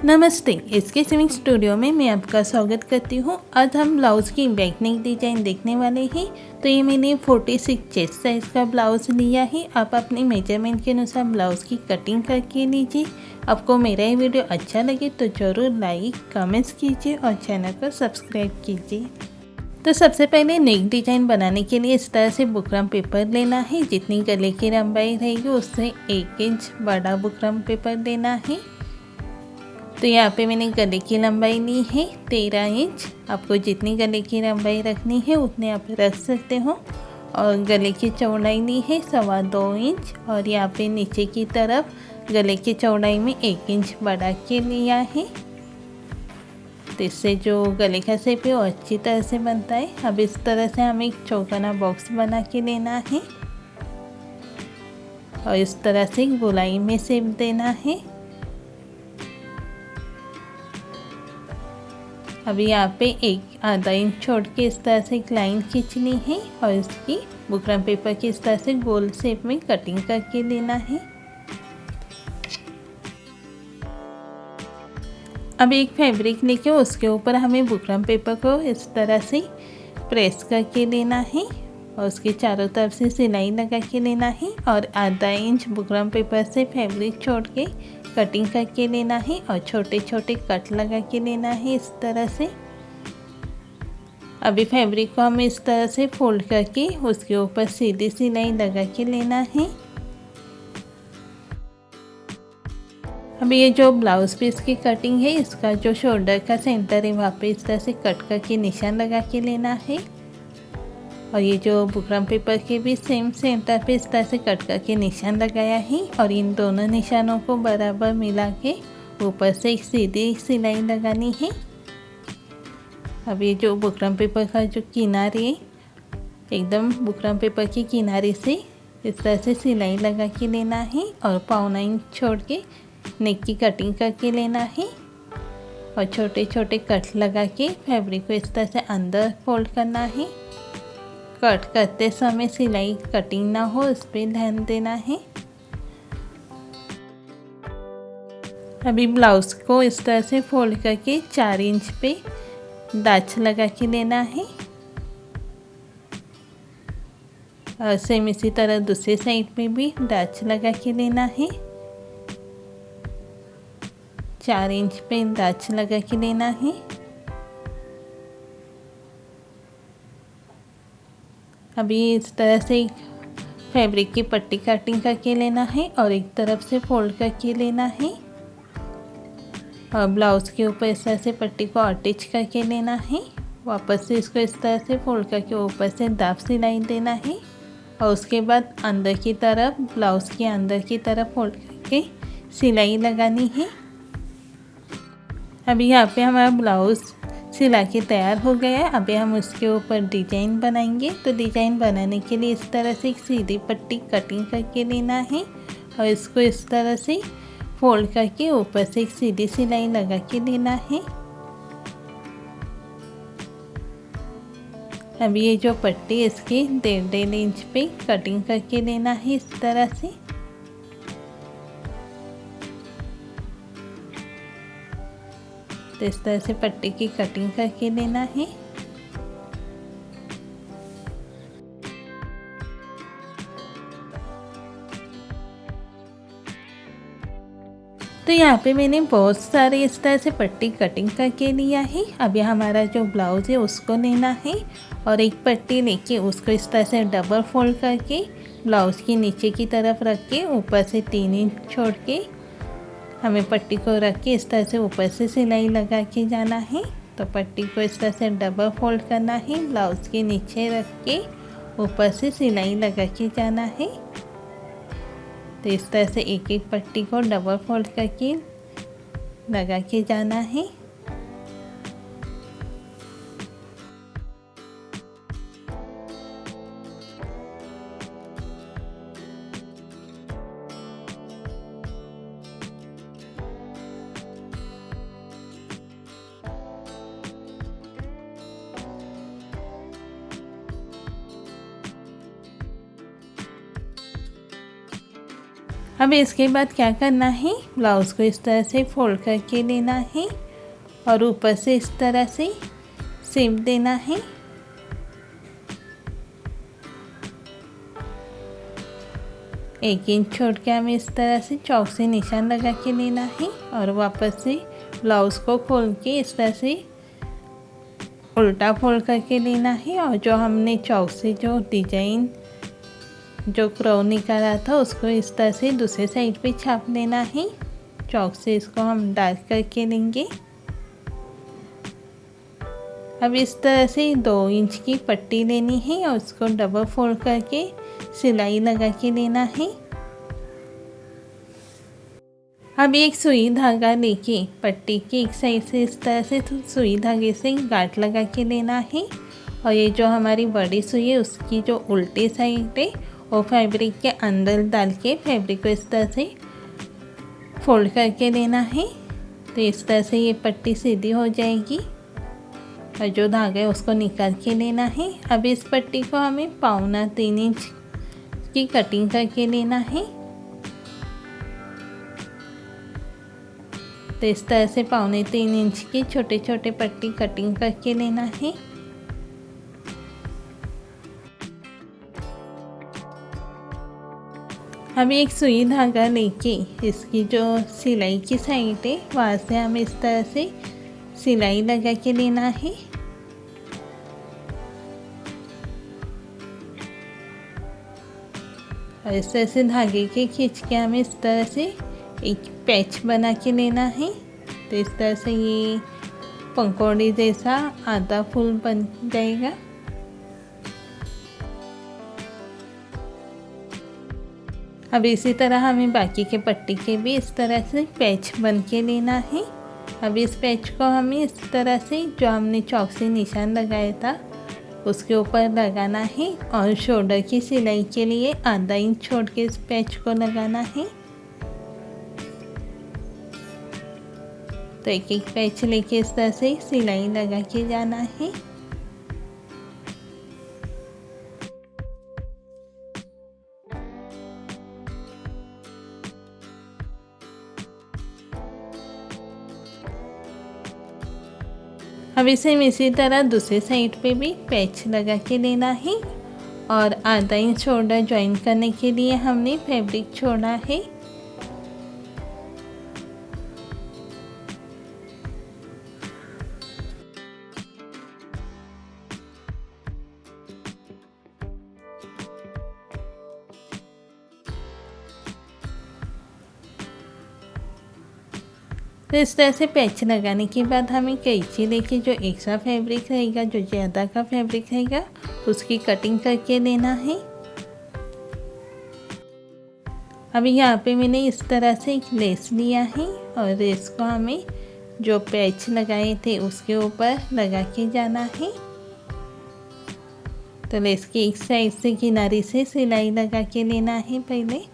नमस्ते, इसके swimming studio में मैं आपका स्वागत करती हूँ। आज हम ब्लाउज़ की बैक नेक डिजाइन देखने वाले हैं। तो ये मैंने 46 चेस्ट साइज़ का ब्लाउज़ लिया है। आप अपने मेजरमेंट के अनुसार ब्लाउज़ की कटिंग करके लीजिए। आपको मेरा ये वीडियो अच्छा लगे तो ज़रूर लाइक कमेंट्स कीजिए और चैनल को सब्सक्राइब कीजिए। तो सबसे पहले नेक डिजाइन बनाने के लिए इस तरह से बुकरम पेपर लेना है। जितनी गले की लंबाई रहेगी उससे 1 इंच बड़ा बुकरम पेपर लेना है। तो यहाँ पे मैंने गले की लंबाई ली है 13 इंच। आपको जितनी गले की लंबाई रखनी है उतने आप रख सकते हो। और गले की चौड़ाई ली है 2.25 इंच। और यहाँ पे नीचे की तरफ गले की चौड़ाई में 1 इंच बढ़ा के लिया है। तो इससे जो गले का शेप है वो अच्छी तरह से बनता है। अब इस तरह से हमें एक चौकोना बॉक्स बना के लेना है और इस तरह से गोलाई में शेप देना है। अभी यहाँ पे एक आधा इंच छोड़ के इस तरह से एक लाइन खींचनी है और इसकी बुकरम पेपर की इस तरह से गोल शेप में कटिंग करके लेना है। अब एक फैब्रिक लेके उसके ऊपर हमें बुकरम पेपर को इस तरह से प्रेस करके लेना है और उसके चारों तरफ से सिलाई लगा के लेना है। और आधा इंच बुकरम पेपर से फैब्रिक छोड़ के कटिंग करके लेना है और छोटे छोटे कट लगा के लेना है इस तरह से। अभी फैब्रिक को हमें इस तरह से फोल्ड करके उसके ऊपर सीधी सिलाई लगा के लेना है। अभी ये जो ब्लाउज पीस की कटिंग है इसका जो शोल्डर का सेंटर है वहाँ पे इस तरह से कट करके निशान लगा के लेना है। और ये जो बुकरम पेपर के भी सेम सेंटर पे इस तरह से कट करके निशान लगाया है। और इन दोनों निशानों को बराबर मिला के ऊपर से एक सीधी सिलाई लगानी है। अब ये जो बुकरम पेपर का जो किनारे एकदम बुकरम पेपर की किनारे से इस तरह से सिलाई लगा के लेना है और 1.25 इंच छोड़ के नेक की कटिंग करके लेना है। और छोटे छोटे कट लगा के फैब्रिक को इस तरह से अंदर फोल्ड करना है। कट करते समय सिलाई कटिंग ना हो इस पर ध्यान देना है। अभी ब्लाउज को इस तरह से फोल्ड करके 4 इंच पे दांच लगा के लेना है। और सेम इसी तरह दूसरे साइड पे भी दांच लगा के लेना है। 4 इंच पे दांच लगा के लेना है। अभी इस तरह से फैब्रिक की पट्टी कटिंग करके लेना है और एक तरफ से फोल्ड करके लेना है। और ब्लाउज़ के ऊपर इस तरह से पट्टी को अटैच करके लेना है। वापस से इसको इस तरह से फोल्ड करके ऊपर से दाब सिलाई देना है। और उसके बाद अंदर की तरफ ब्लाउज़ के अंदर की तरफ फोल्ड करके सिलाई लगानी है। अभी यहाँ पे हमारा ब्लाउज़ सिला के तैयार हो गया है। अभी हम उसके ऊपर डिजाइन बनाएंगे। तो डिजाइन बनाने के लिए इस तरह से एक सीधी पट्टी कटिंग करके लेना है और इसको इस तरह से फोल्ड करके ऊपर से एक सीधी सिलाई लगा के लेना है। अभी ये जो पट्टी इसके 1.5 इंच पे कटिंग करके लेना है इस तरह से। तो इस तरह से पट्टी की कटिंग करके लेना है। तो यहाँ पे मैंने बहुत सारे इस तरह से पट्टी कटिंग करके लिया है। अभी हमारा जो ब्लाउज़ है उसको लेना है और एक पट्टी लेके उसको इस तरह से डबल फोल्ड करके ब्लाउज़ की नीचे की तरफ रख के ऊपर से 3 इंच छोड़ के हमें पट्टी को रख के इस तरह से ऊपर से सिलाई लगा के जाना है। तो पट्टी को इस तरह से डबल फोल्ड करना है, ब्लाउज़ के नीचे रख के ऊपर से सिलाई लगा के जाना है। तो इस तरह से एक एक पट्टी को डबल फोल्ड करके लगा के जाना है। अब इसके बाद क्या करना है, ब्लाउज़ को इस तरह से फोल्ड करके लेना है और ऊपर से इस तरह से सीम देना है। एक इंच छोड़ के हमें इस तरह से चौक से निशान लगा के लेना है और वापस से ब्लाउज़ को खोल के इस तरह से उल्टा फोल्ड करके लेना है और जो हमने चौक से जो डिजाइन जो क्रॉ निकाला था उसको इस तरह से दूसरे साइड पे छाप लेना है। चौक से इसको हम डार्क करके लेंगे। अब इस तरह से 2 इंच की पट्टी लेनी है और उसको डबल फोल्ड करके सिलाई लगा के लेना है। अब एक सुई धागा लेके पट्टी के एक साइड से इस तरह से सुई धागे से गांठ लगा के लेना है और ये जो हमारी बड़ी सुई है उसकी जो उल्टी साइड है वो फैब्रिक के अंदर डाल के फैब्रिक को इस तरह से फोल्ड करके लेना है। तो इस तरह से ये पट्टी सीधी हो जाएगी और जो धागा है उसको निकाल के लेना है। अब इस पट्टी को हमें 2.25 इंच की कटिंग करके लेना है। तो इस तरह से 2.25 इंच की छोटे छोटे पट्टी कटिंग करके लेना है। अब एक सुई धागा लेके इसकी जो सिलाई की साइड है वहाँ से हमें इस तरह से सिलाई लगा के लेना है। और इस तरह से धागे के खींच के हमें इस तरह से एक पैच बना के लेना है। तो इस तरह से ये पंखुड़ी जैसा आधा फूल बन जाएगा। अब इसी तरह हमें बाकी के पट्टी के भी इस तरह से पैच बन के लेना है। अब इस पैच को हमें इस तरह से जो हमने चौक से निशान लगाया था उसके ऊपर लगाना है और शोल्डर की सिलाई के लिए आधा इंच छोड़ के इस पैच को लगाना है। तो एक एक पैच लेके इस तरह से सिलाई लगा के जाना है। अब इसी तरह दूसरे साइड पे भी पैच लगा के लेना है और आधा इंच शोल्डर ज्वाइन करने के लिए हमने फैब्रिक छोड़ा है। तो इस तरह से पैच लगाने के बाद हमें कैंची लेके जो एक्स्ट्रा फैब्रिक रहेगा, जो ज़्यादा का फैब्रिक रहेगा, उसकी कटिंग करके लेना है। अभी यहाँ पे मैंने इस तरह से एक लेस लिया है और लेस को हमें जो पैच लगाए थे उसके ऊपर लगा के जाना है। तो लेस की एक साइड से किनारे से सिलाई लगा के लेना है पहले।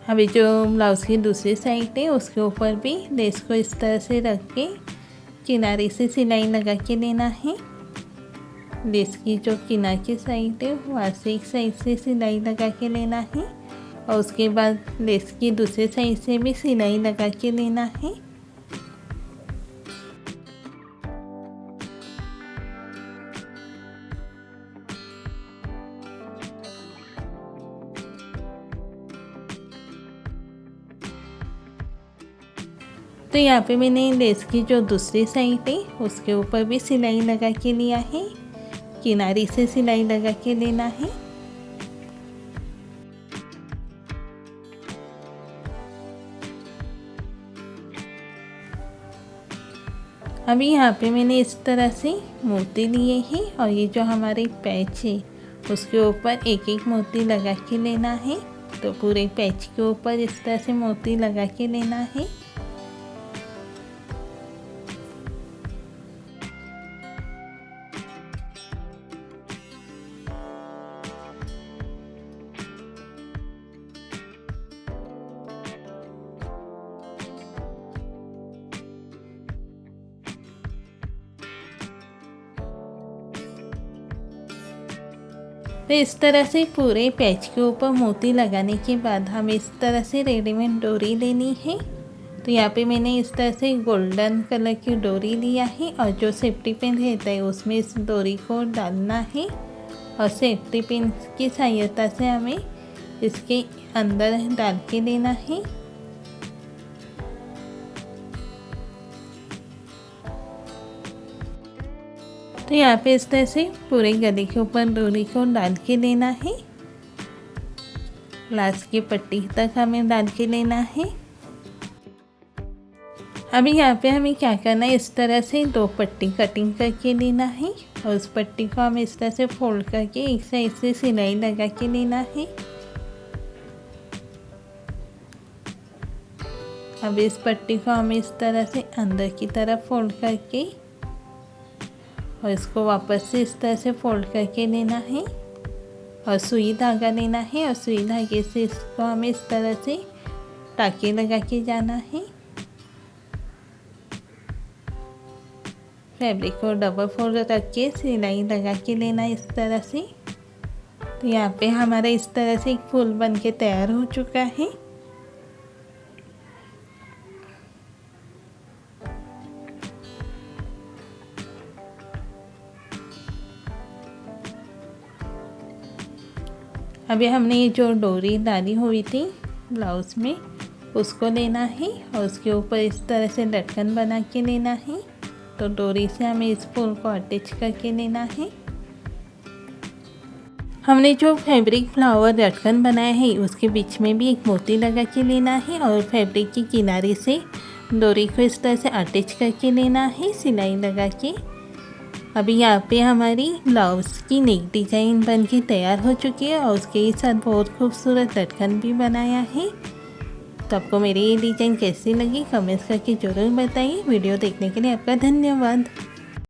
अभी जो ब्लाउज़ की दूसरी साइड है उसके ऊपर भी लेस को इस तरह से रख के किनारे से सिलाई लगा के लेना है। लेस की जो किनारे की साइड है वहाँ से एक साइड से सिलाई लगा के लेना है और उसके बाद लेस की दूसरे साइड से भी सिलाई लगा के लेना है। तो यहाँ पे मैंने लेस की जो दूसरी साइड है उसके ऊपर भी सिलाई लगा के लिया है, किनारे से सिलाई लगा के लेना है। अभी यहाँ पे मैंने इस तरह से मोती लिए हैं और ये जो हमारे पैच है उसके ऊपर एक एक मोती लगा के लेना है। तो पूरे पैच के ऊपर इस तरह से मोती लगा के लेना है। तो इस तरह से पूरे पैच के ऊपर मोती लगाने के बाद हम इस तरह से रेडीमेड डोरी लेनी है। तो यहाँ पे मैंने इस तरह से गोल्डन कलर की डोरी लिया है और जो सेफ्टी पिन रहता है उसमें इस डोरी को डालना है और सेफ्टी पिन की सहायता से हमें इसके अंदर डाल के लेना है। तो यहाँ पे इस तरह से पूरे गले के ऊपर डोरी को डाल के लेना है, लास्ट की पट्टी तक हमें डाल के लेना है। अभी यहाँ पे हमें क्या करना है, इस तरह से 2 पट्टी कटिंग करके लेना है और उस पट्टी को हमें इस तरह से फोल्ड करके एक साइड से सिलाई लगा के लेना है। अब इस पट्टी को हमें इस तरह से अंदर की तरफ फोल्ड करके और इसको वापस से इस तरह से फोल्ड करके लेना है और सुई धागा लेना है और सुई धागे से इसको हमें इस तरह से टाँके लगा के जाना है। फैब्रिक को डबल फोल्ड रख के सिलाई लगा के लेना है इस तरह से। तो यहाँ पे हमारा इस तरह से एक फूल बन के तैयार हो चुका है। अभी हमने ये जो डोरी डाली हुई थी ब्लाउज़ में उसको लेना है और उसके ऊपर इस तरह से लटकन बना के लेना है। तो डोरी से हमें इस फूल को अटैच करके लेना है। हमने जो फैब्रिक फ्लावर लटकन बनाया है उसके बीच में भी एक मोती लगा के लेना है और फैब्रिक के किनारे से डोरी को इस तरह से अटैच करके लेना है सिलाई लगा के। अभी यहाँ पे हमारी ब्लाउज़ की नेक डिज़ाइन बन के तैयार हो चुकी है और उसके साथ बहुत खूबसूरत लटकन भी बनाया है। तो आपको मेरी ये डिज़ाइन कैसी लगी कमेंट्स करके ज़रूर बताइए। वीडियो देखने के लिए आपका धन्यवाद।